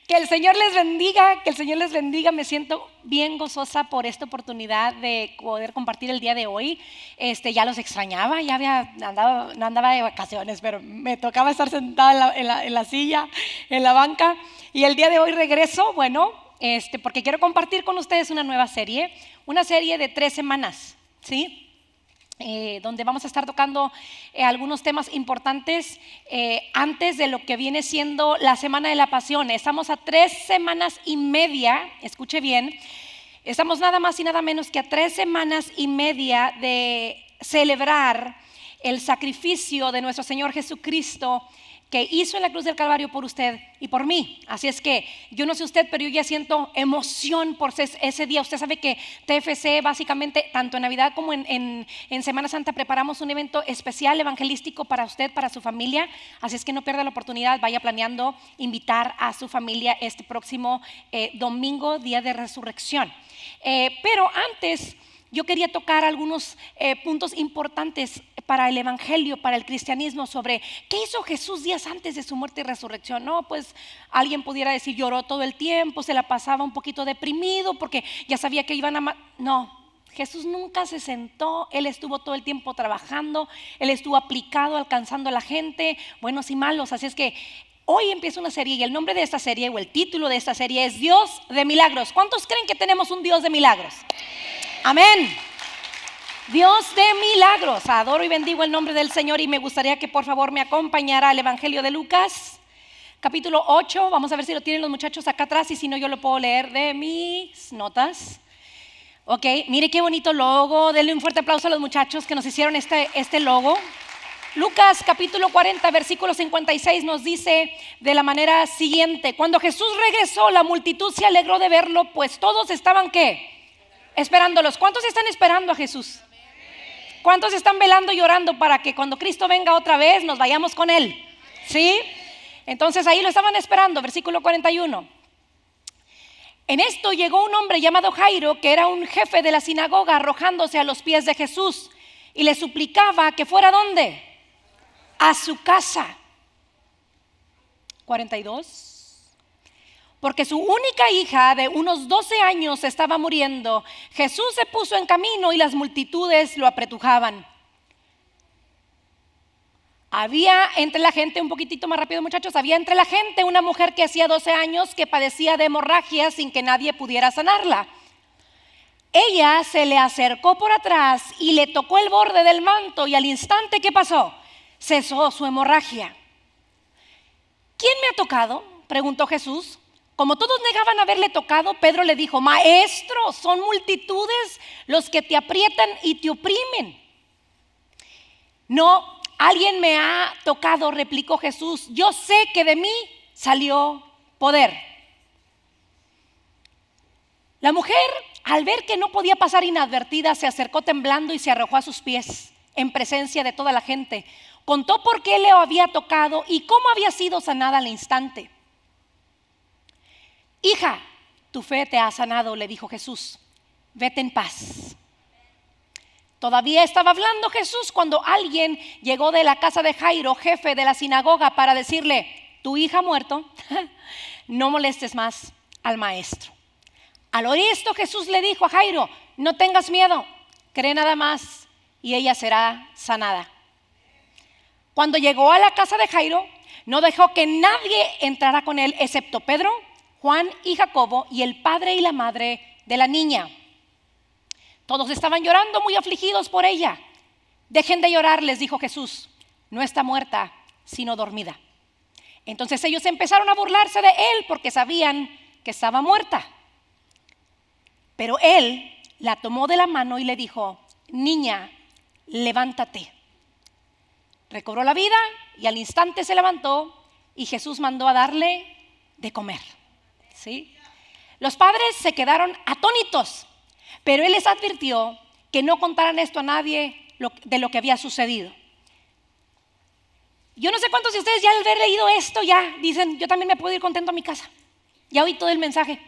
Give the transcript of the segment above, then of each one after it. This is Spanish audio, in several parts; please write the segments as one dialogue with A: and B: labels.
A: Que el Señor les bendiga, que el Señor les bendiga. Me siento bien gozosa por esta oportunidad de poder compartir el día de hoy. Ya los extrañaba, ya no andaba de vacaciones, pero me tocaba estar sentada en la silla, en la banca. Y el día de hoy regreso, porque quiero compartir con ustedes una nueva serie, una serie de 3 semanas, ¿sí? Donde vamos a estar tocando algunos temas importantes antes de lo que viene siendo la Semana de la Pasión. Estamos a 3 semanas y media, escuche bien, estamos nada más y nada menos que a 3 semanas y media de celebrar el sacrificio de nuestro Señor Jesucristo que hizo en la cruz del Calvario por usted y por mí. Así es que yo no sé usted, pero yo ya siento emoción por ese día. Usted sabe que TFC básicamente, tanto en Navidad como en Semana Santa, preparamos un evento especial evangelístico para usted, para su familia. Así es que no pierda la oportunidad, vaya planeando invitar a su familia este próximo domingo, día de resurrección. Pero antes yo quería tocar algunos puntos importantes para el evangelio, para el cristianismo, sobre qué hizo Jesús días antes de su muerte y resurrección. No, pues alguien pudiera decir lloró todo el tiempo, se la pasaba un poquito deprimido porque ya sabía que iban a no, Jesús nunca se sentó, Él estuvo todo el tiempo trabajando, Él estuvo aplicado, alcanzando a la gente, buenos y malos. Así es que hoy empieza una serie y el nombre de esta serie, o el título de esta serie, es Dios de milagros. ¿Cuántos creen que tenemos un Dios de milagros? Amén. Dios de milagros. Adoro y bendigo el nombre del Señor, y me gustaría que por favor me acompañara al Evangelio de Lucas, capítulo 8. Vamos a ver si lo tienen los muchachos acá atrás, y si no yo lo puedo leer de mis notas. Ok, mire qué bonito logo. Denle un fuerte aplauso a los muchachos que nos hicieron este logo. Lucas capítulo 40 versículo 56 nos dice de la manera siguiente: cuando Jesús regresó, la multitud se alegró de verlo, pues todos estaban ¿qué? Esperándolos. ¿Cuántos están esperando a Jesús? ¿Cuántos están velando y orando para que cuando Cristo venga otra vez nos vayamos con Él? ¿Sí? Entonces ahí lo estaban esperando, versículo 41. En esto llegó un hombre llamado Jairo, que era un jefe de la sinagoga, arrojándose a los pies de Jesús y le suplicaba que fuera ¿dónde? A su casa. 42. Porque su única hija de unos 12 años estaba muriendo. Jesús se puso en camino y las multitudes lo apretujaban. Había entre la gente, un poquitito más rápido muchachos, había entre la gente una mujer que hacía 12 años que padecía de hemorragia sin que nadie pudiera sanarla. Ella se le acercó por atrás y le tocó el borde del manto, y al instante ¿qué pasó? Cesó su hemorragia. ¿Quién me ha tocado?, preguntó Jesús. Como todos negaban haberle tocado, Pedro le dijo: Maestro, son multitudes los que te aprietan y te oprimen. No, alguien me ha tocado, replicó Jesús. Yo sé que de mí salió poder. La mujer, al ver que no podía pasar inadvertida, se acercó temblando y se arrojó a sus pies en presencia de toda la gente. Contó por qué le había tocado y cómo había sido sanada al instante. Hija, tu fe te ha sanado, le dijo Jesús. Vete en paz. Todavía estaba hablando Jesús cuando alguien llegó de la casa de Jairo, jefe de la sinagoga, para decirle: tu hija ha muerto, no molestes más al maestro. Al oír esto, Jesús le dijo a Jairo: no tengas miedo, cree nada más y ella será sanada. Cuando llegó a la casa de Jairo, no dejó que nadie entrara con él excepto Pedro, Juan y Jacobo y el padre y la madre de la niña. Todos estaban llorando, muy afligidos por ella. Dejen de llorar, les dijo Jesús, no está muerta, sino dormida. Entonces ellos empezaron a burlarse de él porque sabían que estaba muerta. Pero él la tomó de la mano y le dijo: niña, levántate. Recobró la vida y al instante se levantó, y Jesús mandó a darle de comer. ¿Sí? Los padres se quedaron atónitos, pero él les advirtió que no contaran esto a nadie de lo que había sucedido. Yo no sé cuántos de ustedes ya al haber leído esto ya dicen: yo también me puedo ir contento a mi casa. Ya oí todo el mensaje.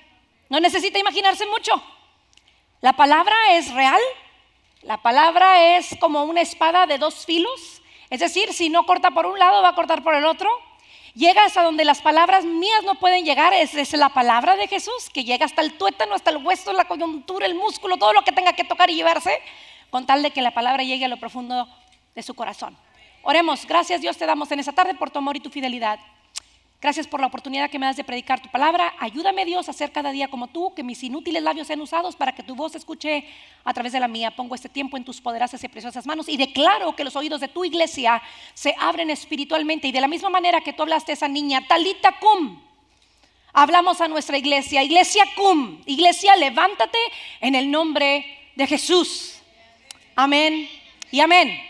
A: No necesita imaginarse mucho. La palabra es real. La palabra es como una espada de 2 filos. Es decir, si no corta por un lado, va a cortar por el otro. Llega hasta donde las palabras mías no pueden llegar. Es la palabra de Jesús que llega hasta el tuétano, hasta el hueso, la coyuntura, el músculo, todo lo que tenga que tocar y llevarse, con tal de que la palabra llegue a lo profundo de su corazón. Oremos. Gracias, Dios, te damos en esta tarde por tu amor y tu fidelidad. Gracias por la oportunidad que me das de predicar tu palabra. Ayúdame, Dios, a ser cada día como tú, que mis inútiles labios sean usados para que tu voz se escuche a través de la mía. Pongo este tiempo en tus poderosas y preciosas manos y declaro que los oídos de tu iglesia se abren espiritualmente, y de la misma manera que tú hablaste a esa niña, Talita cum, hablamos a nuestra iglesia, iglesia cum, iglesia, levántate en el nombre de Jesús. Amén y amén.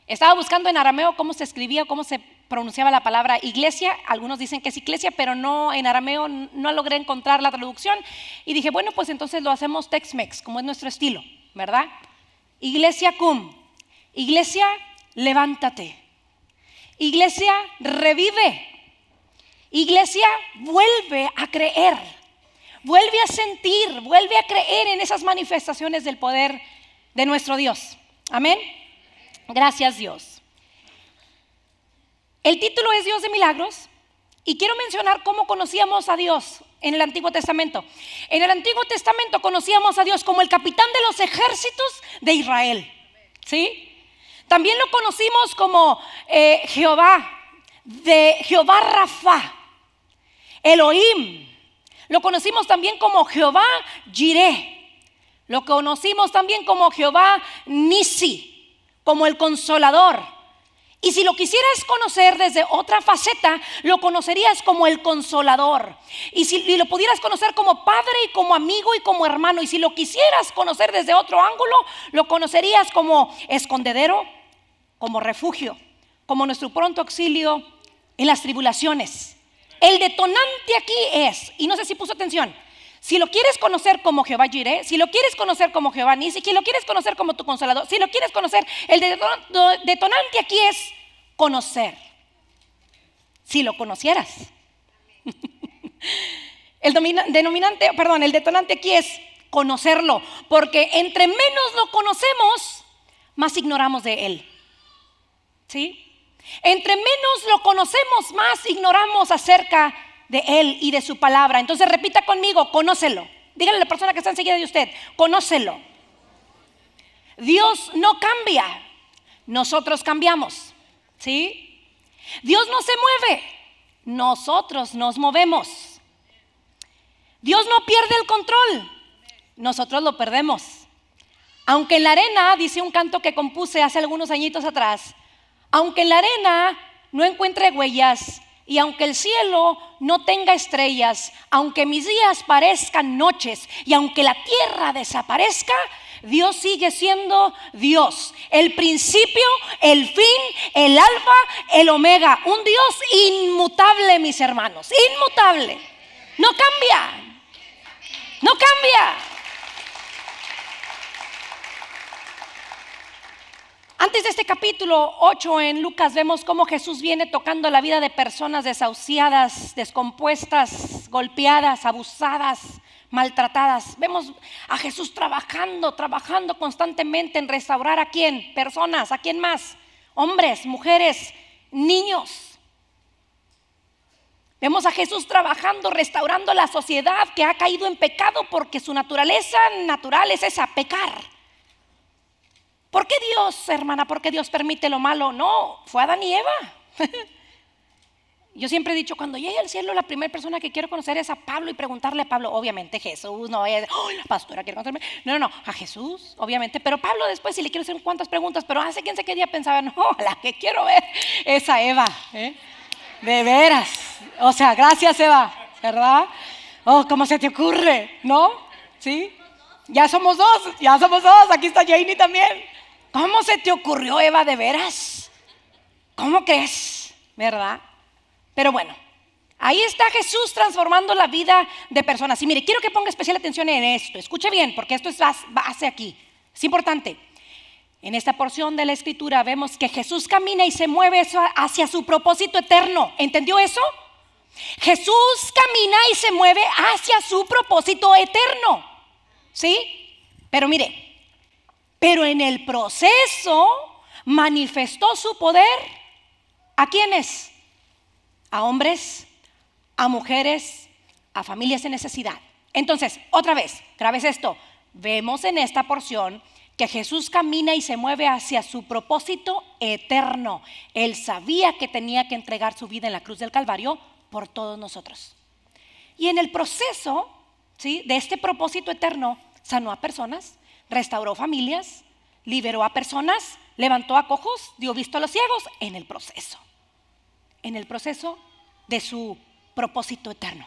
A: Estaba buscando en arameo cómo se escribía, cómo se pronunciaba la palabra iglesia. Algunos dicen que es iglesia, pero no, en arameo no logré encontrar la traducción. Y dije, bueno, pues entonces lo hacemos Tex-Mex, como es nuestro estilo, ¿verdad? Iglesia cum, iglesia, levántate. Iglesia, revive. Iglesia, vuelve a creer. Vuelve a sentir, vuelve a creer en esas manifestaciones del poder de nuestro Dios. Amén. Gracias, Dios. El título es Dios de milagros, y quiero mencionar cómo conocíamos a Dios en el Antiguo Testamento. En el Antiguo Testamento conocíamos a Dios como el capitán de los ejércitos de Israel, ¿sí? También lo conocimos como Jehová Rafa, Elohim. Lo conocimos también como Jehová Jireh. Lo conocimos también como Jehová Nisi, como el Consolador. Y si lo quisieras conocer desde otra faceta, lo conocerías como el Consolador. Y si lo pudieras conocer como padre y como amigo y como hermano. Y si lo quisieras conocer desde otro ángulo, lo conocerías como escondedero, como refugio, como nuestro pronto auxilio en las tribulaciones. El detonante aquí es, y no sé si puso atención, si lo quieres conocer como Jehová Jireh, si lo quieres conocer como Jehová Nisi, si lo quieres conocer como tu Consolador, si lo quieres conocer, el detonante aquí es conocer. Si lo conocieras. El detonante aquí es conocerlo, porque entre menos lo conocemos, más ignoramos de Él. ¿Sí? Entre menos lo conocemos, más ignoramos acerca de Él y de su palabra. Entonces repita conmigo, conócelo. Dígale a la persona que está enseguida de usted, conócelo. Dios no cambia, nosotros cambiamos, ¿sí? Dios no se mueve, nosotros nos movemos. Dios no pierde el control, nosotros lo perdemos. Aunque en la arena, dice un canto que compuse hace algunos añitos atrás, aunque en la arena no encuentre huellas, y aunque el cielo no tenga estrellas, aunque mis días parezcan noches, y aunque la tierra desaparezca, Dios sigue siendo Dios, el principio, el fin, el alfa, el omega, un Dios inmutable, mis hermanos, inmutable, no cambia, no cambia. Antes de este capítulo 8 en Lucas vemos cómo Jesús viene tocando la vida de personas desahuciadas, descompuestas, golpeadas, abusadas, maltratadas. Vemos a Jesús trabajando constantemente en restaurar ¿a quién? Personas, ¿a quién más? Hombres, mujeres, niños. Vemos a Jesús trabajando, restaurando la sociedad que ha caído en pecado, porque su naturaleza natural es esa, pecar. ¿Por qué Dios, hermana? ¿Por qué Dios permite lo malo? No, fue Adán y Eva. Yo siempre he dicho, cuando llegue al cielo, la primera persona que quiero conocer es a Pablo y preguntarle a Pablo, obviamente Jesús, no vaya la pastora quiere conocerme. No, a Jesús, obviamente, pero Pablo después sí le quiero hacer cuantas preguntas, pero hace quién sé qué día pensaba, no, la que quiero ver es a Eva, de veras, o sea, gracias Eva, ¿verdad? Oh, ¿cómo se te ocurre? ¿No? ¿Sí? Ya somos dos, aquí está Janie también. ¿Cómo se te ocurrió, Eva, de veras? ¿Cómo crees? ¿Verdad? Pero bueno, ahí está Jesús transformando la vida de personas. Y mire, quiero que ponga especial atención en esto. Escuche bien, porque esto es base aquí. Es importante. En esta porción de la Escritura vemos que Jesús camina y se mueve hacia su propósito eterno. ¿Entendió eso? Jesús camina y se mueve hacia su propósito eterno. ¿Sí? Pero mire, pero en el proceso manifestó su poder. ¿A quiénes? a hombres, a mujeres, a familias en necesidad. Entonces, otra vez, grabes esto, vemos en esta porción que Jesús camina y se mueve hacia su propósito eterno. Él sabía que tenía que entregar su vida en la cruz del Calvario por todos nosotros. Y en el proceso, ¿sí?, de este propósito eterno, sanó a personas, restauró familias, liberó a personas, levantó a cojos, dio visto a los ciegos, en el proceso de su propósito eterno.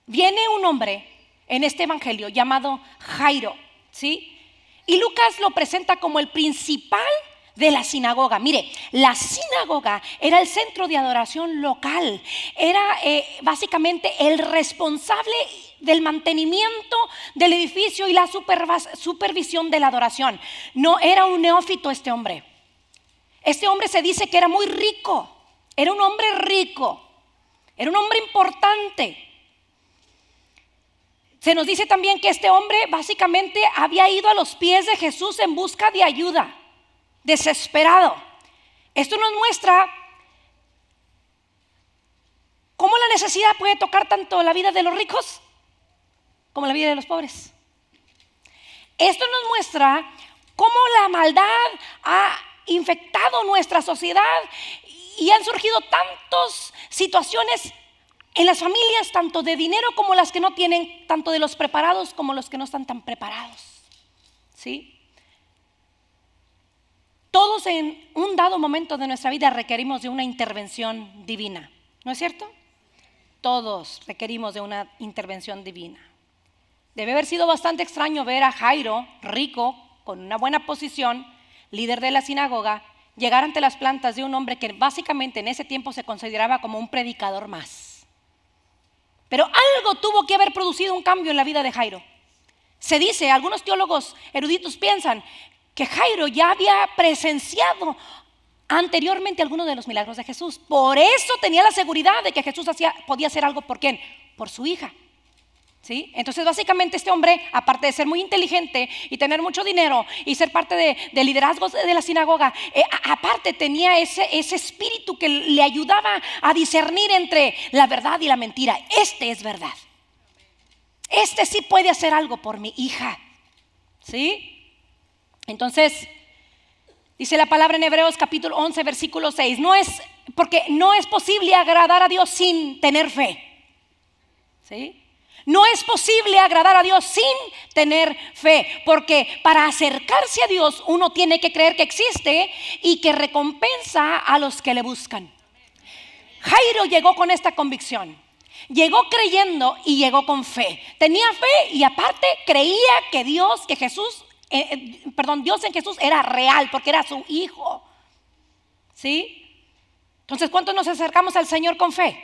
A: Viene un hombre en este evangelio llamado Jairo, ¿sí? Y Lucas lo presenta como el principal de la sinagoga. Mire, la sinagoga era el centro de adoración local, era básicamente el responsable del mantenimiento del edificio y la supervisión de la adoración. No era un neófito este hombre. Este hombre se dice que era muy rico, era un hombre rico, era un hombre importante. Se nos dice también que este hombre básicamente había ido a los pies de Jesús en busca de ayuda, desesperado. Esto nos muestra cómo la necesidad puede tocar tanto la vida de los ricos como la vida de los pobres. Esto nos muestra cómo la maldad ha infectado nuestra sociedad y han surgido tantas situaciones en las familias, tanto de dinero como las que no tienen, tanto de los preparados como los que no están tan preparados, ¿sí? Todos en un dado momento de nuestra vida requerimos de una intervención divina, ¿no es cierto? Todos requerimos de una intervención divina. Debe haber sido bastante extraño ver a Jairo, rico, con una buena posición, líder de la sinagoga, llegar ante las plantas de un hombre que básicamente en ese tiempo se consideraba como un predicador más. Pero algo tuvo que haber producido un cambio en la vida de Jairo. Se dice, algunos teólogos eruditos piensan que Jairo ya había presenciado anteriormente algunos de los milagros de Jesús. Por eso tenía la seguridad de que Jesús podía hacer algo. ¿Por quién? Por su hija. ¿Sí? Entonces básicamente este hombre, aparte de ser muy inteligente y tener mucho dinero y ser parte de liderazgos de la sinagoga, aparte tenía ese espíritu que le ayudaba a discernir entre la verdad y la mentira. Este es verdad, este sí puede hacer algo por mi hija, ¿sí? Entonces dice la palabra en Hebreos capítulo 11 versículo 6, porque no es posible agradar a Dios sin tener fe, ¿sí? No es posible agradar a Dios sin tener fe, porque para acercarse a Dios uno tiene que creer que existe y que recompensa a los que le buscan. Jairo llegó con esta convicción, llegó creyendo y llegó con fe. Tenía fe y aparte creía que Dios en Jesús era real porque era su hijo. ¿Sí? Entonces, ¿cuántos nos acercamos al Señor con fe?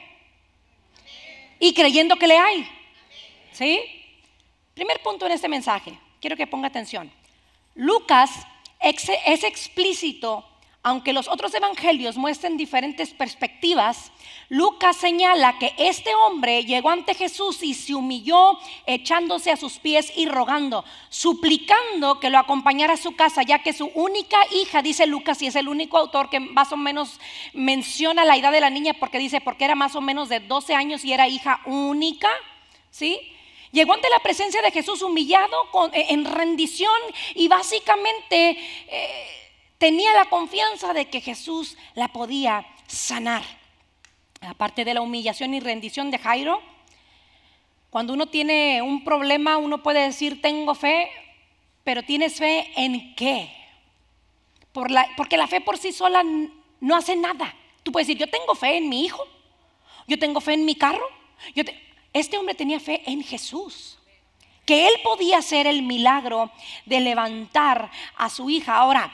A: Y creyendo que le hay. ¿Sí? Primer punto en este mensaje, quiero que ponga atención. Lucas es explícito, aunque los otros evangelios muestren diferentes perspectivas. Lucas señala que este hombre llegó ante Jesús y se humilló echándose a sus pies y rogando, suplicando que lo acompañara a su casa, ya que su única hija, dice Lucas, y es el único autor que más o menos menciona la edad de la niña, porque era más o menos de 12 años y era hija única, ¿sí? Llegó ante la presencia de Jesús humillado, en rendición, y básicamente tenía la confianza de que Jesús la podía sanar. Aparte de la humillación y rendición de Jairo, cuando uno tiene un problema, uno puede decir tengo fe, pero ¿tienes fe en qué? Porque la fe por sí sola no hace nada. Tú puedes decir yo tengo fe en mi hijo, yo tengo fe en mi carro, Este hombre tenía fe en Jesús, que él podía hacer el milagro de levantar a su hija. Ahora,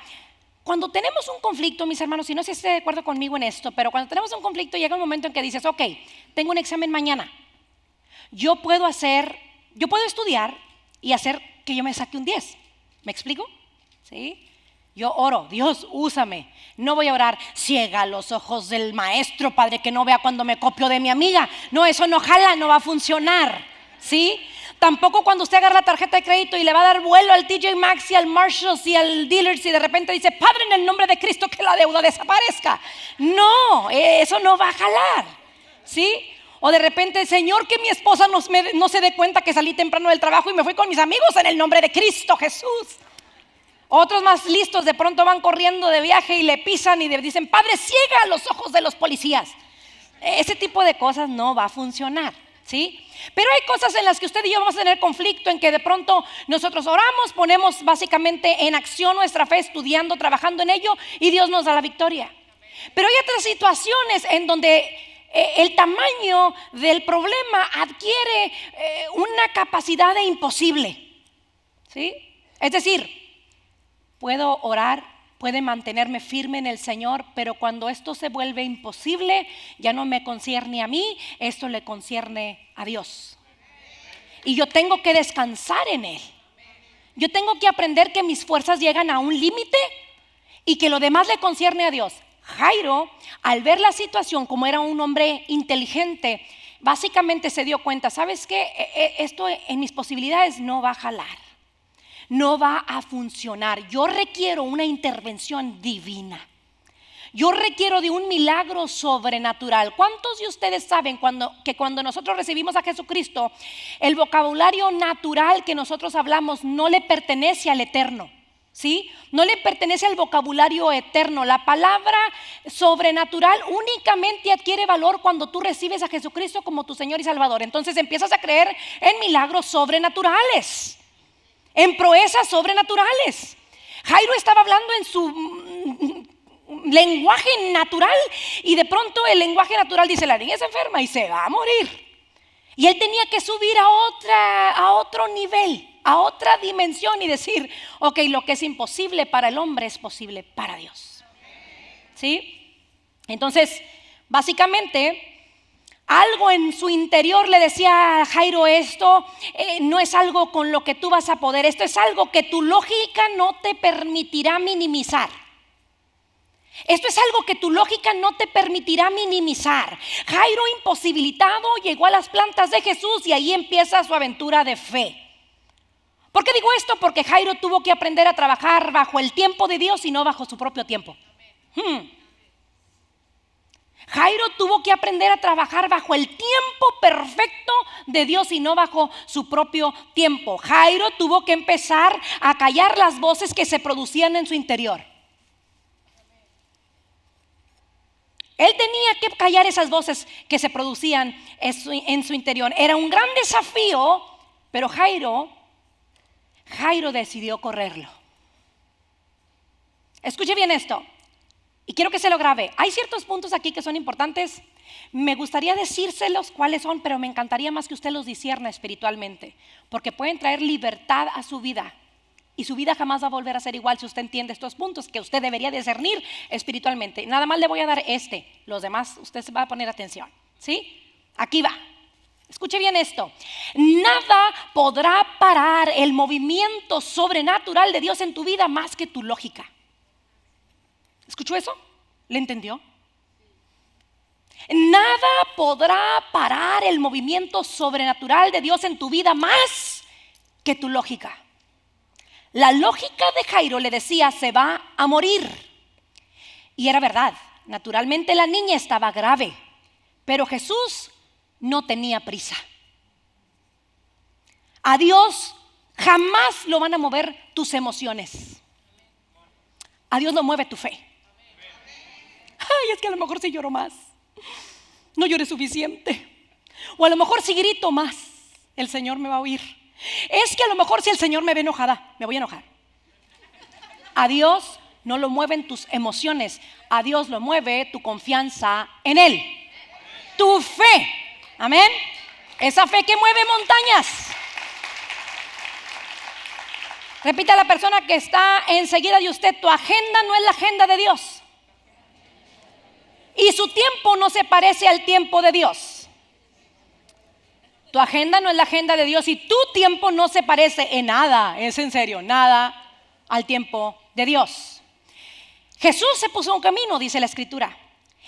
A: cuando tenemos un conflicto, mis hermanos, y no sé si están de acuerdo conmigo en esto, pero cuando tenemos un conflicto llega un momento en que dices, ok, tengo un examen mañana. Yo puedo estudiar y hacer que yo me saque un 10. ¿Me explico? ¿Sí? Yo oro, Dios, úsame. No voy a orar, ciega los ojos del maestro, Padre, que no vea cuando me copio de mi amiga. No, eso no jala, no va a funcionar, ¿sí? Tampoco cuando usted agarra la tarjeta de crédito y le va a dar vuelo al TJ Maxx y al Marshalls y al Dealers y de repente dice: Padre, en el nombre de Cristo, que la deuda desaparezca. No, eso no va a jalar, ¿sí? O de repente: Señor, que mi esposa no se dé cuenta que salí temprano del trabajo y me fui con mis amigos en el nombre de Cristo Jesús. Otros más listos de pronto van corriendo de viaje y le pisan y le dicen: Padre, ciega los ojos de los policías. Ese tipo de cosas no va a funcionar, ¿sí? Pero hay cosas en las que usted y yo vamos a tener conflicto, en que de pronto nosotros oramos, ponemos básicamente en acción nuestra fe, estudiando, trabajando en ello, y Dios nos da la victoria. Pero hay otras situaciones en donde el tamaño del problema adquiere una capacidad de imposible, ¿sí? Es decir, puedo orar, puede mantenerme firme en el Señor, pero cuando esto se vuelve imposible, ya no me concierne a mí, esto le concierne a Dios. Y yo tengo que descansar en Él. Yo tengo que aprender que mis fuerzas llegan a un límite y que lo demás le concierne a Dios. Jairo, al ver la situación, como era un hombre inteligente, básicamente se dio cuenta: ¿sabes qué? Esto en mis posibilidades no va a jalar, no va a funcionar. Yo requiero una intervención divina. Yo requiero de un milagro sobrenatural. ¿Cuántos de ustedes saben que cuando nosotros recibimos a Jesucristo, el vocabulario natural que nosotros hablamos no le pertenece al eterno? ¿Sí? No le pertenece al vocabulario eterno. La palabra sobrenatural únicamente adquiere valor cuando tú recibes a Jesucristo como tu Señor y Salvador. Entonces empiezas a creer en milagros sobrenaturales, en proezas sobrenaturales. Jairo estaba hablando en su lenguaje natural y de pronto el lenguaje natural dice: la niña es enferma y se va a morir. Y él tenía que subir a otro nivel, a otra dimensión y decir: ok, lo que es imposible para el hombre es posible para Dios. ¿Sí? Entonces, básicamente, algo en su interior le decía a Jairo: esto no es algo con lo que tú vas a poder, esto es algo que tu lógica no te permitirá minimizar. Esto es algo que tu lógica no te permitirá minimizar. Jairo, imposibilitado, llegó a las plantas de Jesús y ahí empieza su aventura de fe. ¿Por qué digo esto? Porque Jairo tuvo que aprender a trabajar bajo el tiempo de Dios y no bajo su propio tiempo. Jairo tuvo que aprender a trabajar bajo el tiempo perfecto de Dios y no bajo su propio tiempo. Jairo tuvo que empezar a callar las voces que se producían en su interior. Él tenía que callar esas voces que se producían en su interior. Era un gran desafío, pero Jairo decidió correrlo. Escuche bien esto, y quiero que se lo grabe. Hay ciertos puntos aquí que son importantes. Me gustaría decírselos cuáles son, pero me encantaría más que usted los discierna espiritualmente, porque pueden traer libertad a su vida. Y su vida jamás va a volver a ser igual si usted entiende estos puntos que usted debería discernir espiritualmente. Nada más le voy a dar los demás usted se va a poner atención, ¿sí? Aquí va. Escuche bien esto: nada podrá parar el movimiento sobrenatural de Dios en tu vida más que tu lógica. ¿Escuchó eso? ¿Le entendió? Nada podrá parar el movimiento sobrenatural de Dios en tu vida más que tu lógica. La lógica de Jairo le decía: se va a morir. Y era verdad. Naturalmente la niña estaba grave, pero Jesús no tenía prisa. A Dios jamás lo van a mover tus emociones. A Dios lo mueve tu fe. Ay, es que a lo mejor si lloro más, no lloré suficiente. O a lo mejor si grito más, el Señor me va a oír. Es que a lo mejor si el Señor me ve enojada, me voy a enojar. A Dios no lo mueven tus emociones, a Dios lo mueve tu confianza en Él, tu fe. Amén. Esa fe que mueve montañas. Repita a la persona que está enseguida de usted: tu agenda no es la agenda de Dios, y su tiempo no se parece al tiempo de Dios. Tu agenda no es la agenda de Dios y tu tiempo no se parece en nada, es en serio, nada al tiempo de Dios. Jesús se puso un camino, dice la Escritura.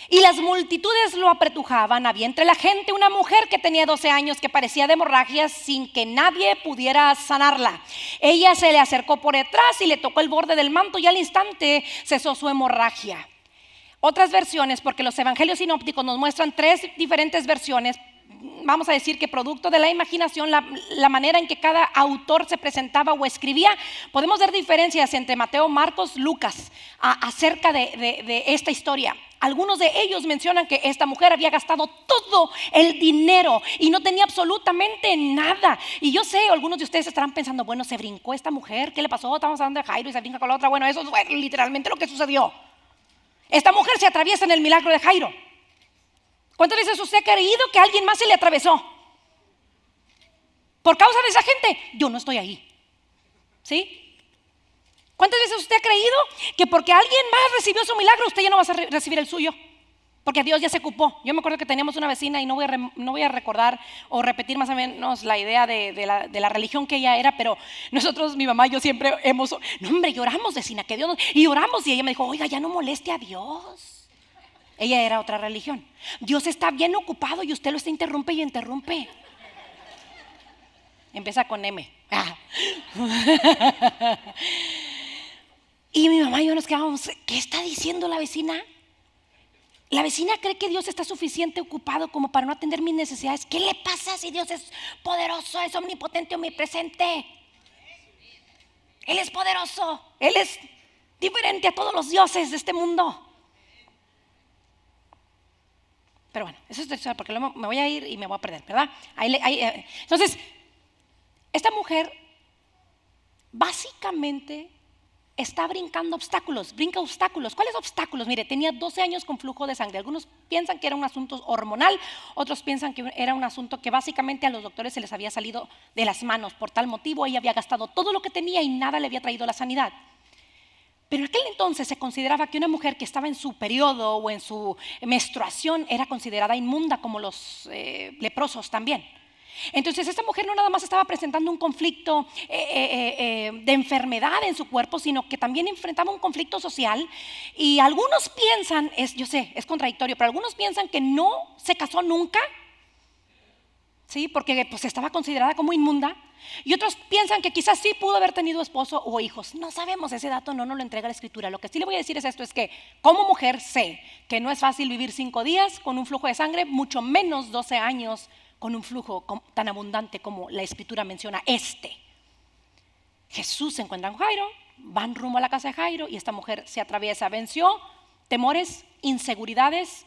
A: Y las multitudes lo apretujaban. Había entre la gente una mujer que tenía 12 años que parecía de hemorragia sin que nadie pudiera sanarla. Ella se le acercó por detrás y le tocó el borde del manto y al instante cesó su hemorragia. Otras versiones, porque los evangelios sinópticos nos muestran 3 diferentes versiones, vamos a decir que producto de la imaginación, la manera en que cada autor se presentaba o escribía, podemos ver diferencias entre Mateo, Marcos, Lucas acerca de esta historia. Algunos de ellos mencionan que esta mujer había gastado todo el dinero y no tenía absolutamente nada. Y yo sé, algunos de ustedes estarán pensando, bueno, se brincó esta mujer, ¿qué le pasó? Estamos hablando de Jairo y se brinca con la otra. Bueno, eso es literalmente lo que sucedió. Esta mujer se atraviesa en el milagro de Jairo. ¿Cuántas veces usted ha creído que alguien más se le atravesó? Por causa de esa gente, yo no estoy ahí. ¿Sí? ¿Cuántas veces usted ha creído que porque alguien más recibió su milagro, usted ya no va a recibir el suyo? Porque Dios ya se ocupó. Yo me acuerdo que teníamos una vecina y no voy a recordar o repetir más o menos la idea de la religión que ella era, pero nosotros, mi mamá y yo siempre no hombre, lloramos vecina, que Dios y oramos y ella me dijo, oiga, ya no moleste a Dios. Ella era otra religión. Dios está bien ocupado y usted lo está interrumpe y interrumpe. Empieza con M. Y mi mamá y yo nos quedábamos, ¿qué está diciendo la vecina? La vecina cree que Dios está suficiente ocupado como para no atender mis necesidades. ¿Qué le pasa si Dios es poderoso, es omnipotente, omnipresente? Él es poderoso, Él es diferente a todos los dioses de este mundo. Pero bueno, eso es textual porque luego me voy a ir y me voy a perder, ¿verdad? Entonces, esta mujer básicamente está brincando obstáculos, brinca obstáculos. ¿Cuáles obstáculos? Mire, tenía 12 años con flujo de sangre. Algunos piensan que era un asunto hormonal, otros piensan que era un asunto que básicamente a los doctores se les había salido de las manos. Por tal motivo ella había gastado todo lo que tenía y nada le había traído la sanidad. Pero en aquel entonces se consideraba que una mujer que estaba en su periodo o en su menstruación era considerada inmunda, como los leprosos también. Entonces esta mujer no nada más estaba presentando un conflicto de enfermedad en su cuerpo, sino que también enfrentaba un conflicto social. Y algunos piensan, yo sé, es contradictorio, pero algunos piensan que no se casó nunca, ¿sí? Porque pues estaba considerada como inmunda. Y otros piensan que quizás sí pudo haber tenido esposo o hijos. No sabemos, ese dato no nos lo entrega la escritura. Lo que sí le voy a decir es esto, es que como mujer sé que no es fácil vivir 5 días con un flujo de sangre, mucho menos 12 años con un flujo tan abundante como la escritura menciona Jesús se encuentra en Jairo, van rumbo a la casa de Jairo y esta mujer se atraviesa, venció temores, inseguridades,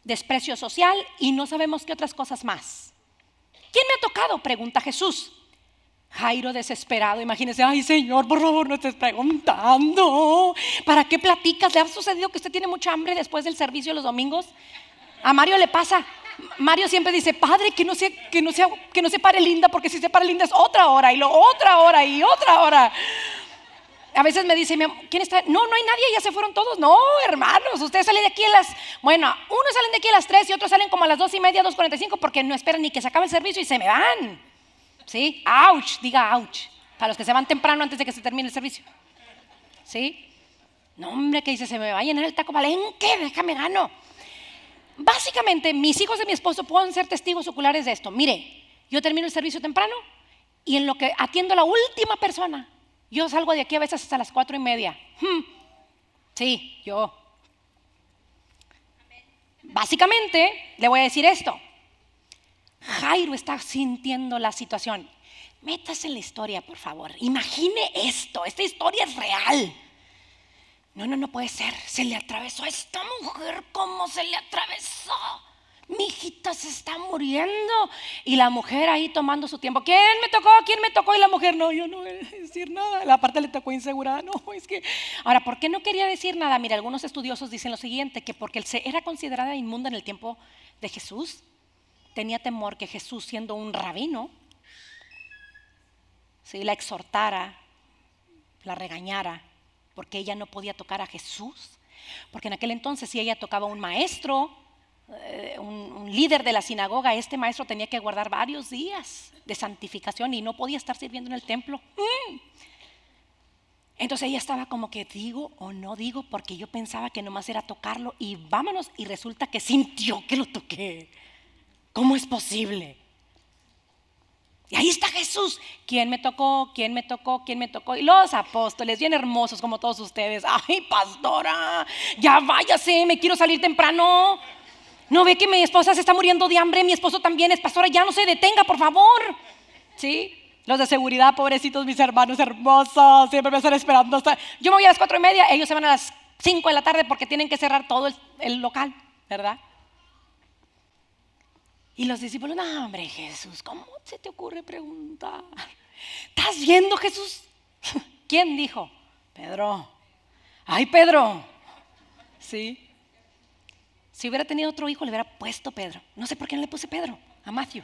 A: desprecio social y no sabemos qué otras cosas más. ¿Quién me ha tocado?, pregunta Jesús. Jairo desesperado, imagínese, ay Señor, por favor no estés preguntando, ¿para qué platicas? ¿Le ha sucedido que usted tiene mucha hambre después del servicio los domingos? A Mario le pasa. Mario siempre dice, padre, que no se pare Linda, porque si se para Linda es otra hora y otra hora y otra hora. A veces me dice, ¿quién está? No hay nadie, ya se fueron todos. No, hermanos, ustedes salen de aquí unos salen de aquí a las 3 y otros salen como a las 2:30, 2:45 porque no esperan ni que se acabe el servicio y se me van. ¿Sí? Ouch, diga ouch. Para los que se van temprano antes de que se termine el servicio. ¿Sí? No, hombre, que dice, se me va a llenar el taco palenque, déjame gano. Básicamente, mis hijos y mi esposo pueden ser testigos oculares de esto. Mire, yo termino el servicio temprano y en lo que atiendo a la última persona, yo salgo de aquí a veces hasta las 4:30. Sí, yo. Básicamente, le voy a decir esto. Jairo está sintiendo la situación. Métase en la historia, por favor. Imagine esto, esta historia es real. No puede ser. Se le atravesó a esta mujer. ¿Cómo se le atravesó? Mi hijita se está muriendo. Y la mujer ahí tomando su tiempo. ¿Quién me tocó? ¿Quién me tocó? Y la mujer, no, yo no voy a decir nada. La parte le tocó insegura. No, es que. Ahora, ¿por qué no quería decir nada? Mira, algunos estudiosos dicen lo siguiente, que porque él era considerada inmunda en el tiempo de Jesús, tenía temor que Jesús, siendo un rabino, ¿sí?, la exhortara, la regañara, porque ella no podía tocar a Jesús. Porque en aquel entonces, si ella tocaba a un maestro, un líder de la sinagoga, este maestro tenía que guardar varios días de santificación y no podía estar sirviendo en el templo. Entonces ella estaba como que digo o no digo, porque yo pensaba que nomás era tocarlo y vámonos, y resulta que sintió que lo toqué. ¿Cómo es posible? Y ahí está Jesús. ¿Quién me tocó? ¿Quién me tocó? ¿Quién me tocó? Y los apóstoles, bien hermosos como todos ustedes. Ay, pastora, ya váyase, me quiero salir temprano. ¿No ve que mi esposa se está muriendo de hambre? Mi esposo también es, pastora, ya no se detenga, por favor. ¿Sí? Los de seguridad, pobrecitos, mis hermanos hermosos, siempre me están esperando hasta... Yo me voy a las 4:30, ellos se van a las 5 de la tarde porque tienen que cerrar todo el local, ¿verdad? Y los discípulos, no, hombre, Jesús, ¿cómo se te ocurre preguntar? ¿Estás viendo, Jesús? ¿Quién dijo? Pedro. Ay, Pedro. Sí. Si hubiera tenido otro hijo, le hubiera puesto Pedro. No sé por qué no le puse Pedro a Matthew.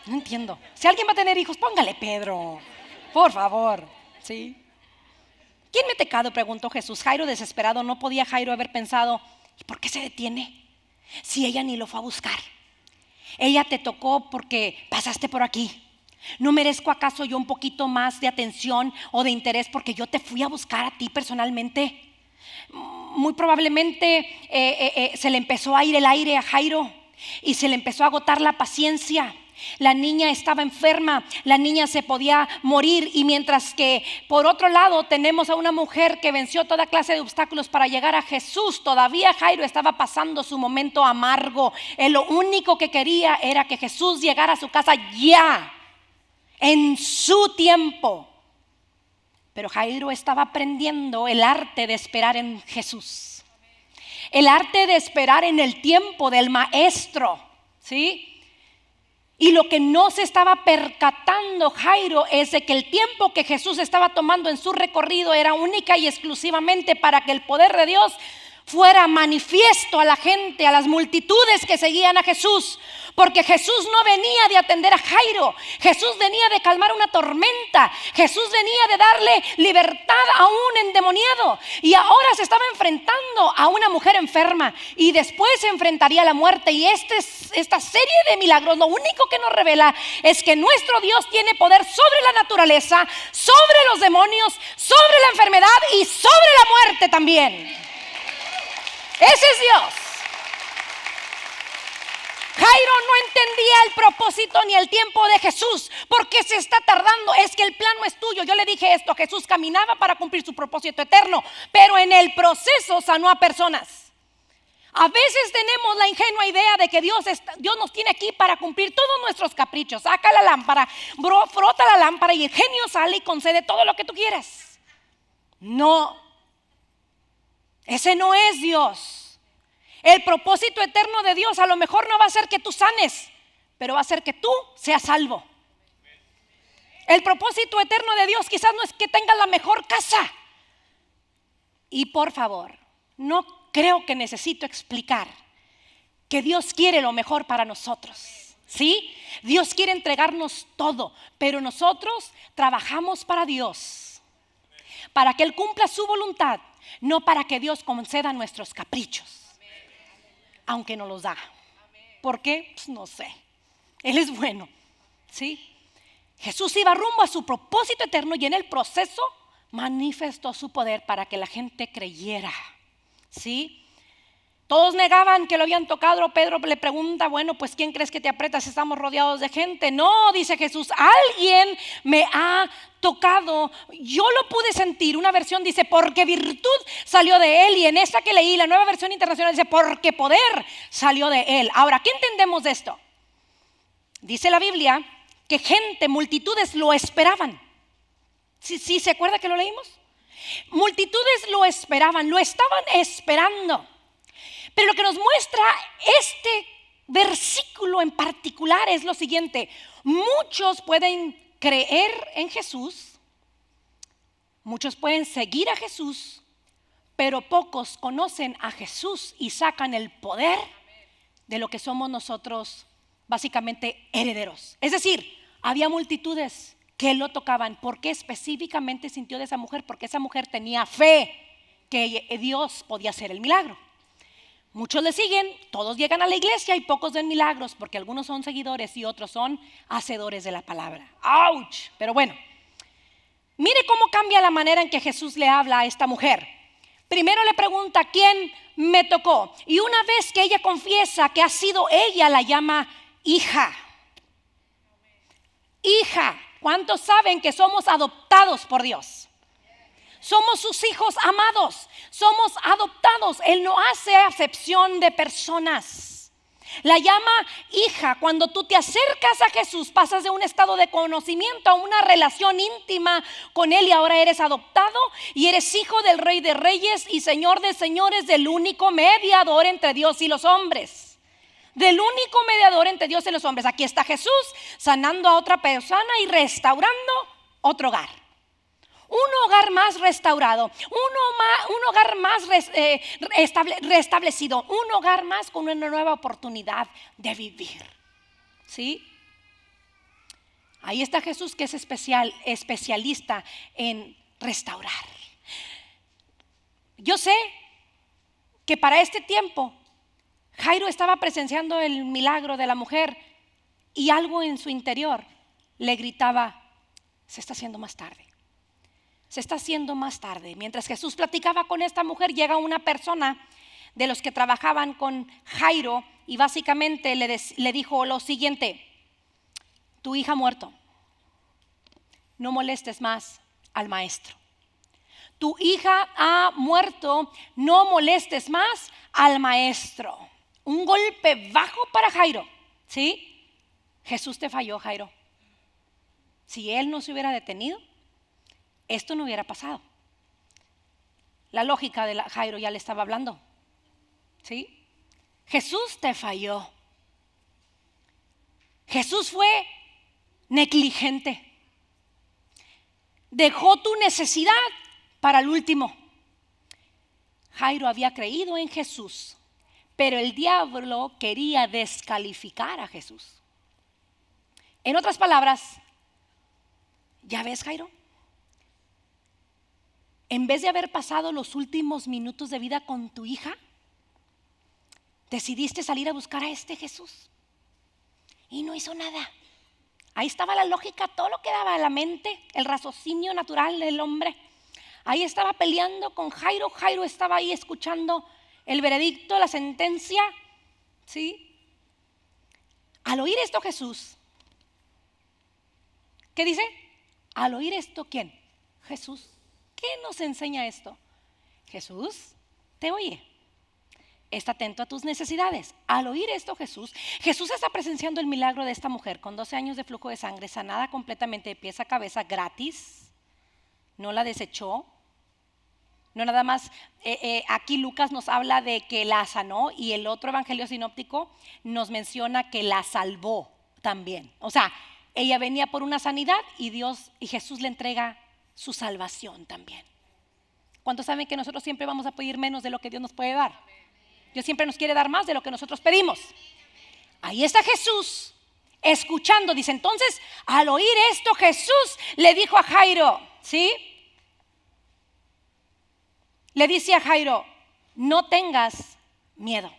A: No entiendo. Si alguien va a tener hijos, póngale Pedro, por favor. ¿Sí? ¿Quién me ha pecado?, preguntó Jesús. Jairo, desesperado, no podía Jairo haber pensado, ¿y por qué se detiene? Si ella ni lo fue a buscar. Ella te tocó porque pasaste por aquí. ¿No merezco acaso yo un poquito más de atención o de interés porque yo te fui a buscar a ti personalmente? Muy probablemente se le empezó a ir el aire a Jairo y se le empezó a agotar la paciencia. La niña estaba enferma, la niña se podía morir, y mientras que por otro lado tenemos a una mujer que venció toda clase de obstáculos para llegar a Jesús, todavía Jairo estaba pasando su momento amargo. Él lo único que quería era que Jesús llegara a su casa ya, en su tiempo. Pero Jairo estaba aprendiendo el arte de esperar en Jesús, el arte de esperar en el tiempo del maestro, ¿sí? Y lo que no se estaba percatando Jairo es de que el tiempo que Jesús estaba tomando en su recorrido era única y exclusivamente para que el poder de Dios fuera manifiesto a la gente, a las multitudes que seguían a Jesús. Porque Jesús no venía de atender a Jairo, Jesús venía de calmar una tormenta, Jesús venía de darle libertad a un endemoniado, y ahora se estaba enfrentando a una mujer enferma y después se enfrentaría a la muerte. Y esta serie de milagros lo único que nos revela es que nuestro Dios tiene poder sobre la naturaleza, sobre los demonios, sobre la enfermedad y sobre la muerte también. Ese es Dios. Jairo no entendía el propósito ni el tiempo de Jesús. ¿Por qué se está tardando? Es que el plan no es tuyo. Yo le dije esto: Jesús caminaba para cumplir su propósito eterno, pero en el proceso sanó a personas. A veces tenemos la ingenua idea de que Dios nos tiene aquí para cumplir todos nuestros caprichos. Saca la lámpara, frota la lámpara y el genio sale y concede todo lo que tú quieras. No, ese no es Dios. El propósito eterno de Dios a lo mejor no va a ser que tú sanes, pero va a ser que tú seas salvo. El propósito eterno de Dios quizás no es que tengas la mejor casa. Y por favor, no creo que necesito explicar que Dios quiere lo mejor para nosotros. ¿Sí? Dios quiere entregarnos todo, pero nosotros trabajamos para Dios, para que Él cumpla su voluntad, no para que Dios conceda nuestros caprichos. Aunque no los da. ¿Por qué? Pues no sé. Él es bueno. ¿Sí? Jesús iba rumbo a su propósito eterno y en el proceso manifestó su poder para que la gente creyera. ¿Sí? Todos negaban que lo habían tocado. Pedro le pregunta, bueno, pues ¿quién crees que te aprietas? Estamos rodeados de gente. No, dice Jesús, alguien me ha tocado. Yo lo pude sentir. Una versión dice, porque virtud salió de él. Y en esta que leí, la Nueva Versión Internacional, dice, porque poder salió de él. Ahora, ¿qué entendemos de esto? Dice la Biblia que gente, multitudes lo esperaban. ¿Sí se acuerda que lo leímos? Multitudes lo esperaban, lo estaban esperando. Pero lo que nos muestra este versículo en particular es lo siguiente: muchos pueden creer en Jesús, muchos pueden seguir a Jesús, pero pocos conocen a Jesús y sacan el poder de lo que somos nosotros, básicamente herederos. Es decir, había multitudes que lo tocaban. ¿Por qué específicamente sintió de esa mujer? Porque esa mujer tenía fe que Dios podía hacer el milagro. Muchos le siguen, todos llegan a la iglesia y pocos ven milagros, porque algunos son seguidores y otros son hacedores de la palabra. ¡Auch! Pero bueno, Mire cómo cambia la manera en que Jesús le habla a esta mujer. Primero le pregunta, ¿quién me tocó? Y una vez que ella confiesa que ha sido ella, la llama hija. Hija. ¿Cuántos saben que somos adoptados por Dios? Somos sus hijos amados. Somos adoptados. Él no hace acepción de personas. La llama hija. Cuando tú te acercas a Jesús, pasas de un estado de conocimiento a una relación íntima con Él y ahora eres adoptado y eres hijo del Rey de Reyes y Señor de Señores, del único mediador entre Dios y los hombres. Del único mediador entre Dios y los hombres. Aquí está Jesús sanando a otra persona y restaurando otro hogar. Un hogar más restaurado, un hogar más restablecido, un hogar más con una nueva oportunidad de vivir. ¿Sí? Ahí está Jesús, que es especialista en restaurar. Yo sé que para este tiempo Jairo estaba presenciando el milagro de la mujer y algo en su interior le gritaba, se está haciendo más tarde. Se está haciendo más tarde. Mientras Jesús platicaba con esta mujer, llega una persona de los que trabajaban con Jairo y básicamente le dijo lo siguiente: tu hija ha muerto, no molestes más al maestro. Tu hija ha muerto, no molestes más al maestro. Un golpe bajo para Jairo, ¿sí? Jesús te falló, Jairo. Si él no se hubiera detenido, esto no hubiera pasado. La lógica de Jairo ya le estaba hablando, ¿sí? Jesús te falló. Jesús fue negligente. Dejó tu necesidad para el último. Jairo había creído en Jesús, pero el diablo quería descalificar a Jesús. En otras palabras, ¿ya ves, Jairo? En vez de haber pasado los últimos minutos de vida con tu hija, decidiste salir a buscar a este Jesús y no hizo nada. Ahí estaba la lógica, todo lo que daba a la mente, el raciocinio natural del hombre. Ahí estaba peleando con Jairo. Jairo estaba ahí escuchando el veredicto, la sentencia, ¿sí? Al oír esto Jesús, ¿qué dice? Al oír esto, ¿quién? Jesús. ¿Qué nos enseña esto? Jesús te oye. Está atento a tus necesidades. Al oír esto Jesús está presenciando el milagro de esta mujer con 12 años de flujo de sangre, sanada completamente de pies a cabeza, gratis. No la desechó. No nada más, aquí Lucas nos habla de que la sanó y el otro evangelio sinóptico nos menciona que la salvó también. O sea, ella venía por una sanidad y Jesús le entrega su salvación también. ¿Cuántos saben que nosotros siempre vamos a pedir menos de lo que Dios nos puede dar? Dios siempre nos quiere dar más de lo que nosotros pedimos. Ahí está Jesús escuchando. Dice, entonces, al oír esto, Jesús le dijo a Jairo, ¿sí? Le dice a Jairo, no tengas miedo.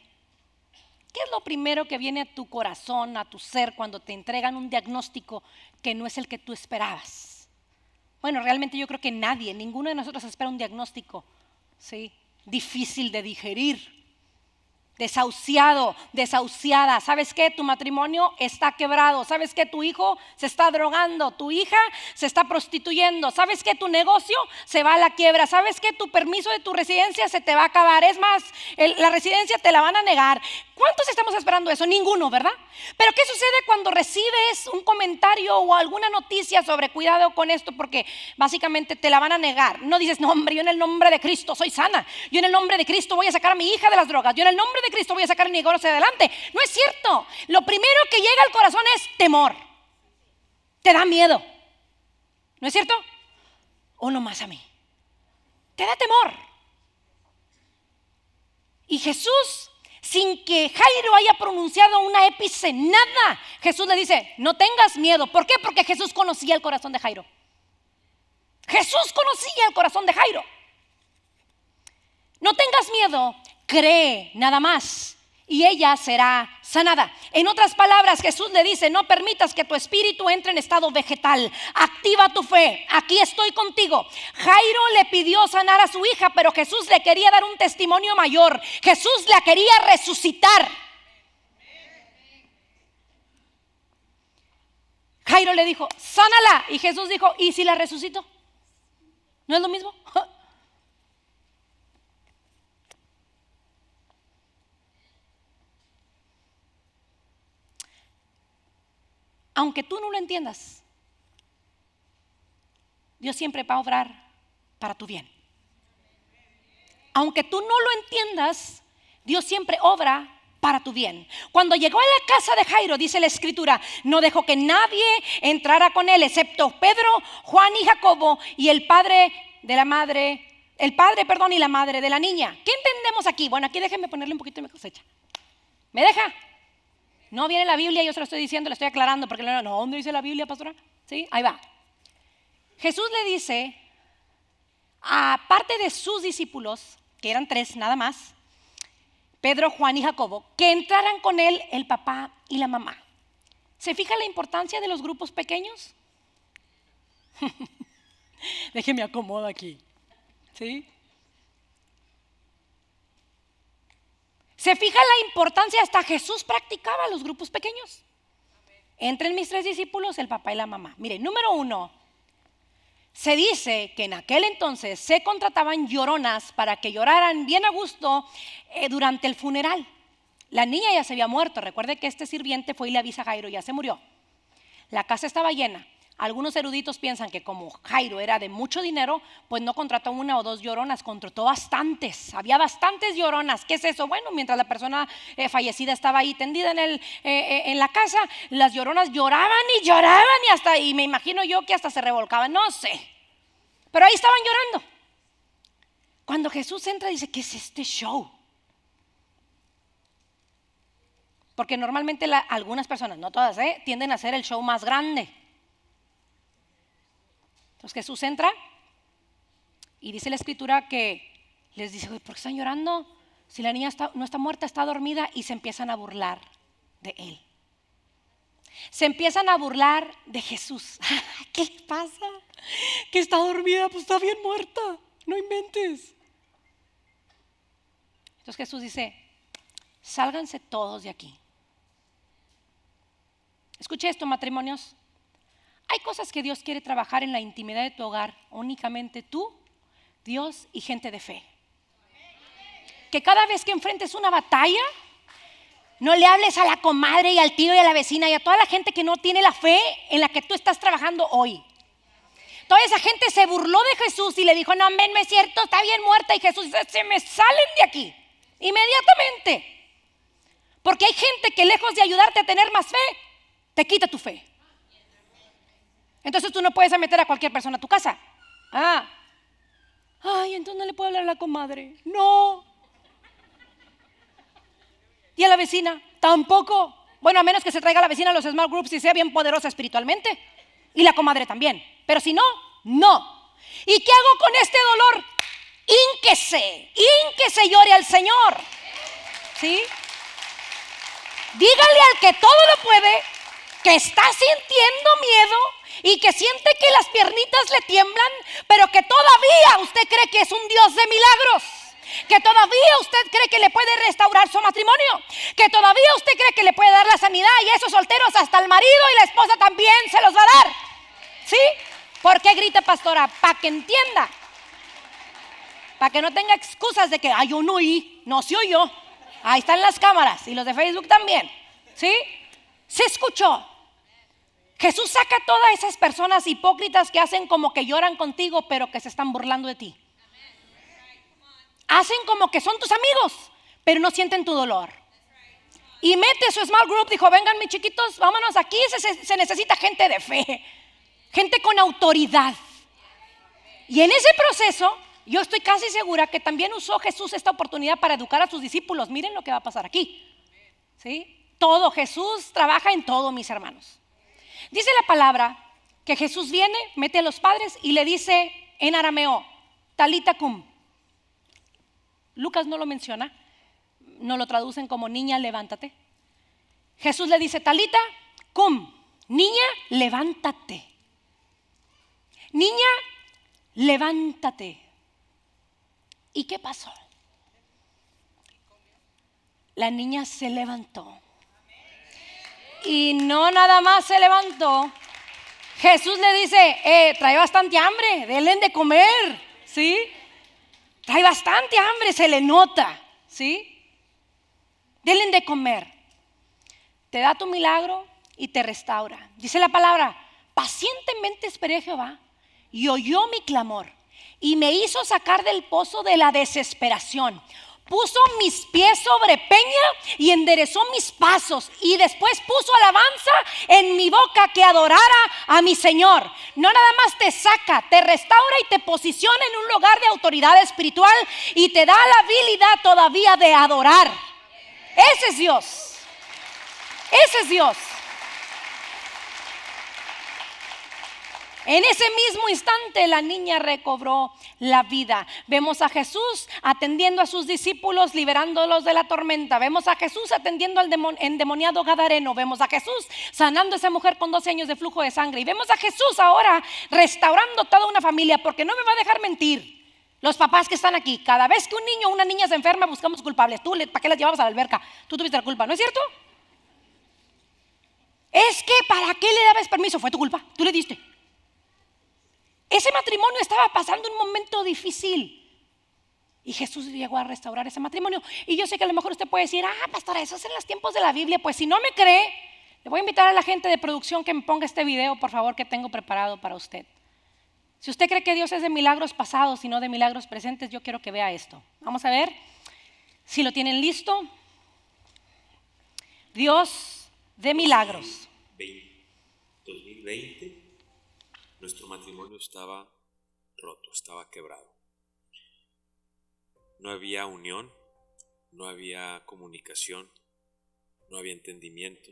A: ¿Qué es lo primero que viene a tu corazón, a tu ser, cuando te entregan un diagnóstico que no es el que tú esperabas? Bueno, realmente yo creo que ninguno de nosotros espera un diagnóstico, ¿sí? Difícil de digerir. Desahuciado, desahuciada. ¿Sabes qué? Tu matrimonio está quebrado. ¿Sabes qué? Tu hijo se está drogando. Tu hija se está prostituyendo. ¿Sabes qué? Tu negocio se va a la quiebra. ¿Sabes qué? Tu permiso de tu residencia se te va a acabar. Es más, la residencia te la van a negar. ¿Cuántos estamos esperando eso? Ninguno, ¿verdad? Pero ¿qué sucede cuando recibes un comentario o alguna noticia sobre cuidado con esto? Porque básicamente te la van a negar. No dices, no hombre, yo en el nombre de Cristo soy sana. Yo en el nombre de Cristo voy a sacar a mi hija de las drogas. Yo en el nombre de Cristo voy a sacar a mi negocio adelante. No es cierto. Lo primero que llega al corazón es temor. Te da miedo. ¿No es cierto? O nomás a mí. Te da temor. Y Jesús, sin que Jairo haya pronunciado una épice, nada, Jesús le dice, no tengas miedo. ¿Por qué? Porque Jesús conocía el corazón de Jairo. Jesús conocía el corazón de Jairo. No tengas miedo, cree nada más y ella será sanada. En otras palabras, Jesús le dice: no permitas que tu espíritu entre en estado vegetal, activa tu fe, aquí estoy contigo. Jairo le pidió sanar a su hija, pero Jesús le quería dar un testimonio mayor. Jesús la quería resucitar. Jairo le dijo: sánala, y Jesús dijo: ¿y si la resucito? ¿No es lo mismo? Aunque tú no lo entiendas, Dios siempre va a obrar para tu bien. Aunque tú no lo entiendas, Dios siempre obra para tu bien. Cuando llegó a la casa de Jairo, dice la escritura, no dejó que nadie entrara con él, excepto Pedro, Juan y Jacobo y el padre y la madre de la niña. ¿Qué entendemos aquí? Bueno, aquí déjenme ponerle un poquito de mi cosecha. ¿Me deja? No viene la Biblia, yo se lo estoy diciendo, le estoy aclarando, porque no, ¿dónde dice la Biblia, pastora? ¿Sí? Ahí va. Jesús le dice, aparte de sus discípulos, que eran 3 nada más, Pedro, Juan y Jacobo, que entraran con él el papá y la mamá. ¿Se fija la importancia de los grupos pequeños? Déjeme acomodo aquí. ¿Sí? ¿Se fija la importancia? Hasta Jesús practicaba los grupos pequeños. Entren mis 3 discípulos, el papá y la mamá. Mire, número 1, se dice que en aquel entonces se contrataban lloronas para que lloraran bien a gusto durante el funeral. La niña ya se había muerto. Recuerde que este sirviente fue y le avisa a Jairo: ya se murió. La casa estaba llena. Algunos eruditos piensan que como Jairo era de mucho dinero, pues no contrató 1 o 2 lloronas, contrató bastantes. Había bastantes lloronas. ¿Qué es eso? Bueno, mientras la persona fallecida estaba ahí tendida en la casa, las lloronas lloraban y me imagino yo que hasta se revolcaban, no sé. Pero ahí estaban llorando. Cuando Jesús entra, dice: ¿qué es este show? Porque normalmente algunas personas, no todas, tienden a hacer el show más grande. Entonces Jesús entra y dice la escritura que les dice: ¿por qué están llorando? Si la niña no está muerta, está dormida. Y se empiezan a burlar de él. Se empiezan a burlar de Jesús. ¿Qué le pasa? Que está dormida, pues está bien muerta. No inventes. Entonces Jesús dice: sálganse todos de aquí. Escuche esto, matrimonios. Hay cosas que Dios quiere trabajar en la intimidad de tu hogar, únicamente tú, Dios y gente de fe. Que cada vez que enfrentes una batalla, no le hables a la comadre y al tío y a la vecina y a toda la gente que no tiene la fe en la que tú estás trabajando hoy. Toda esa gente se burló de Jesús y le dijo: no, no es cierto, está bien muerta. Y Jesús dice: se me salen de aquí inmediatamente. Porque hay gente que lejos de ayudarte a tener más fe, te quita tu fe. Entonces tú no puedes meter a cualquier persona a tu casa. Entonces no le puedo hablar a la comadre. No. Y a la vecina tampoco. Bueno, a menos que se traiga a la vecina a los small groups y sea bien poderosa espiritualmente. Y la comadre también. Pero si no, no. ¿Y qué hago con este dolor? Hínquese, llore al Señor. ¿Sí? Dígale al que todo lo puede, que está sintiendo miedo y que siente que las piernitas le tiemblan, pero que todavía usted cree que es un Dios de milagros, que todavía usted cree que le puede restaurar su matrimonio, que todavía usted cree que le puede dar la sanidad, y a esos solteros hasta el marido y la esposa también se los va a dar. ¿Sí? ¿Por qué grita, pastora? Para que entienda, para que no tenga excusas de que yo no oí, no se oyó. Ahí están las cámaras y los de Facebook también. ¿Sí? Se escuchó. Jesús saca a todas esas personas hipócritas que hacen como que lloran contigo, pero que se están burlando de ti. Hacen como que son tus amigos, pero no sienten tu dolor. Y mete su small group, dijo: vengan mis chiquitos, vámonos, aquí se necesita gente de fe, gente con autoridad. Y en ese proceso, yo estoy casi segura que también usó Jesús esta oportunidad para educar a sus discípulos. Miren lo que va a pasar aquí. ¿Sí? Todo, Jesús trabaja en todo, mis hermanos. Dice la palabra que Jesús viene, mete a los padres y le dice en arameo: talita cum. Lucas no lo menciona. no lo traducen como niña, levántate. Jesús le dice, Talita, cum, niña, levántate. Niña, levántate. ¿Y qué pasó? La niña se levantó. Y no nada más se levantó. Jesús le dice, trae bastante hambre, denle de comer, ¿sí? Trae bastante hambre, se le nota, ¿sí? Denle de comer. Te da tu milagro y te restaura. Dice la palabra, pacientemente esperé a Jehová y oyó mi clamor y me hizo sacar del pozo de la desesperación. Puso mis pies sobre peña y enderezó mis pasos, y después puso alabanza en mi boca, que adorara a mi Señor. No nada más te saca, te restaura y te posiciona en un lugar de autoridad espiritual y te da la habilidad todavía de adorar. Ese es Dios. Ese es Dios. En ese mismo instante la niña recobró la vida. Vemos a Jesús atendiendo a sus discípulos, liberándolos de la tormenta. Vemos a Jesús atendiendo al endemoniado gadareno. Vemos a Jesús sanando a esa mujer con 12 años de flujo de sangre. Y vemos a Jesús ahora restaurando toda una familia, porque no me va a dejar mentir. Los papás que están aquí, cada vez que un niño o una niña se enferma, buscamos culpables. Tú, ¿para qué las llevabas a la alberca? Tú tuviste la culpa, ¿no es cierto? Es que, ¿para qué le dabas permiso? Fue tu culpa, tú le diste. Ese matrimonio estaba pasando un momento difícil y Jesús llegó a restaurar ese matrimonio. Y yo sé que a lo mejor usted puede decir, pastora, eso es en los tiempos de la Biblia. Pues si no me cree, le voy a invitar a la gente de producción que me ponga este video, por favor, que tengo preparado para usted. Si usted cree que Dios es de milagros pasados y no de milagros presentes, yo quiero que vea esto. Vamos a ver si lo tienen listo. Dios de milagros.
B: 2020, nuestro matrimonio estaba roto, estaba quebrado. No había unión, no había comunicación, no había entendimiento,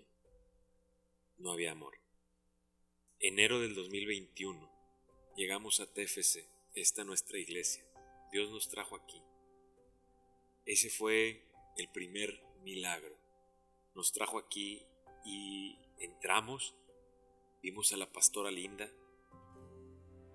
B: no había amor. Enero del 2021 llegamos a TFC, esta nuestra iglesia. Dios nos trajo aquí. Ese fue el primer milagro. Nos trajo aquí y entramos, vimos a la pastora Linda.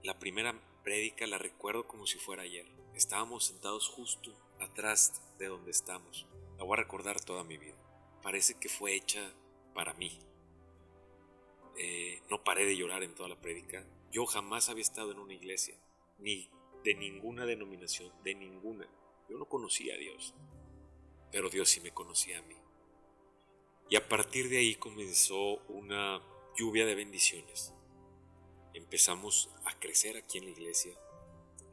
B: La primera prédica la recuerdo como si fuera ayer. Estábamos sentados justo atrás de donde estamos. La voy a recordar toda mi vida. Parece que fue hecha para mí. No paré de llorar en toda la prédica. Yo jamás había estado en una iglesia, ni de ninguna denominación, de ninguna. Yo no conocía a Dios, pero Dios sí me conocía a mí. Y a partir de ahí comenzó una lluvia de bendiciones. Empezamos a crecer aquí en la iglesia,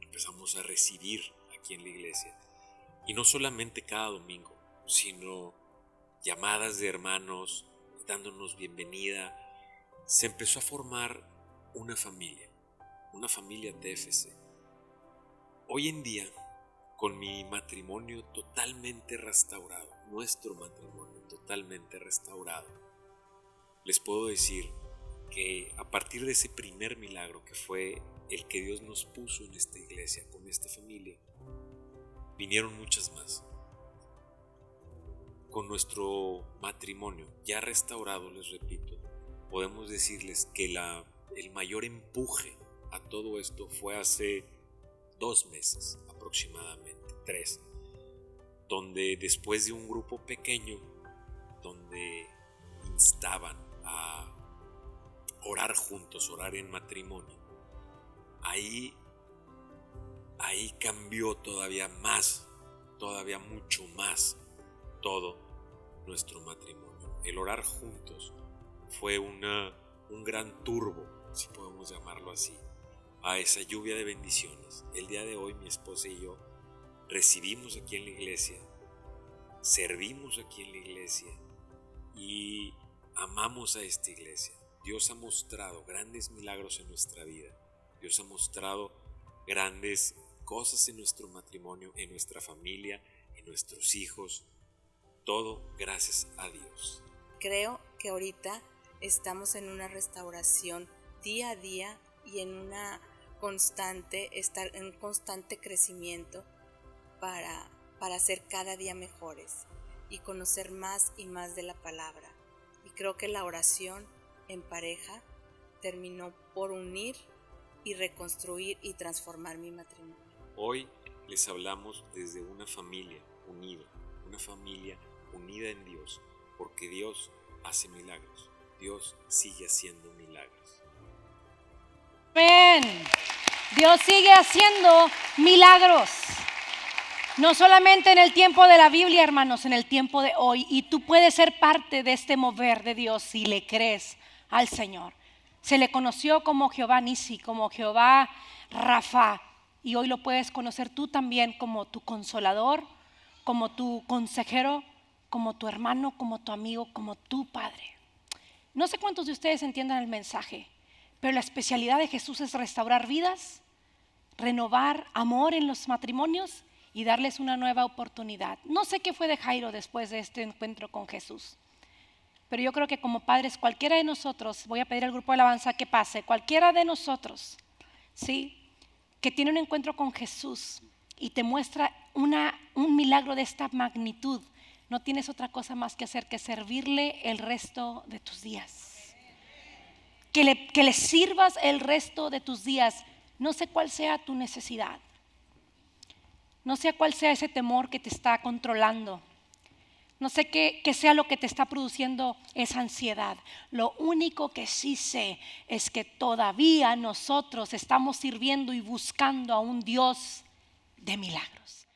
B: empezamos a recibir aquí en la iglesia. Y no solamente cada domingo, sino llamadas de hermanos dándonos bienvenida. Se empezó a formar una familia TFC. Hoy en día, con mi matrimonio totalmente restaurado, nuestro matrimonio totalmente restaurado, les puedo decir que a partir de ese primer milagro, que fue el que Dios nos puso en esta iglesia, con esta familia, vinieron muchas más. Con nuestro matrimonio ya restaurado, les repito, podemos decirles que el mayor empuje a todo esto fue hace 2 meses aproximadamente, 3, donde después de un grupo pequeño, donde instaban a orar juntos, orar en matrimonio, ahí cambió todavía más, todavía mucho más todo nuestro matrimonio. El orar juntos fue un gran turbo, si podemos llamarlo así, a esa lluvia de bendiciones. El día de hoy mi esposa y yo recibimos aquí en la iglesia, servimos aquí en la iglesia y amamos a esta iglesia. Dios ha mostrado grandes milagros en nuestra vida. Dios ha mostrado grandes cosas en nuestro matrimonio, en nuestra familia, en nuestros hijos. Todo gracias a Dios.
C: Creo que ahorita estamos en una restauración día a día y en un constante crecimiento para ser cada día mejores. y conocer más y más de la palabra. Y creo que la oración en pareja terminó por unir y reconstruir y transformar mi matrimonio.
B: Hoy les hablamos desde una familia unida en Dios, porque Dios hace milagros, Dios sigue haciendo milagros.
A: Amén. Dios sigue haciendo milagros. No solamente en el tiempo de la Biblia, hermanos, en el tiempo de hoy. Y tú puedes ser parte de este mover de Dios si le crees al Señor. Se le conoció como Jehová Nisi, como Jehová Rafa. Y hoy lo puedes conocer tú también como tu consolador, como tu consejero, como tu hermano, como tu amigo, como tu padre. No sé cuántos de ustedes entiendan el mensaje, pero la especialidad de Jesús es restaurar vidas, renovar amor en los matrimonios y darles una nueva oportunidad. No sé qué fue de Jairo después de este encuentro con Jesús, pero yo creo que como padres, cualquiera de nosotros, voy a pedir al grupo de alabanza que pase, cualquiera de nosotros, ¿sí?, que tiene un encuentro con Jesús y te muestra un milagro de esta magnitud, no tienes otra cosa más que hacer que servirle el resto de tus días. Que le sirvas el resto de tus días. No sé cuál sea tu necesidad. No sé cuál sea ese temor que te está controlando. No sé qué sea lo que te está produciendo esa ansiedad. Lo único que sí sé es que todavía nosotros estamos sirviendo y buscando a un Dios de milagros.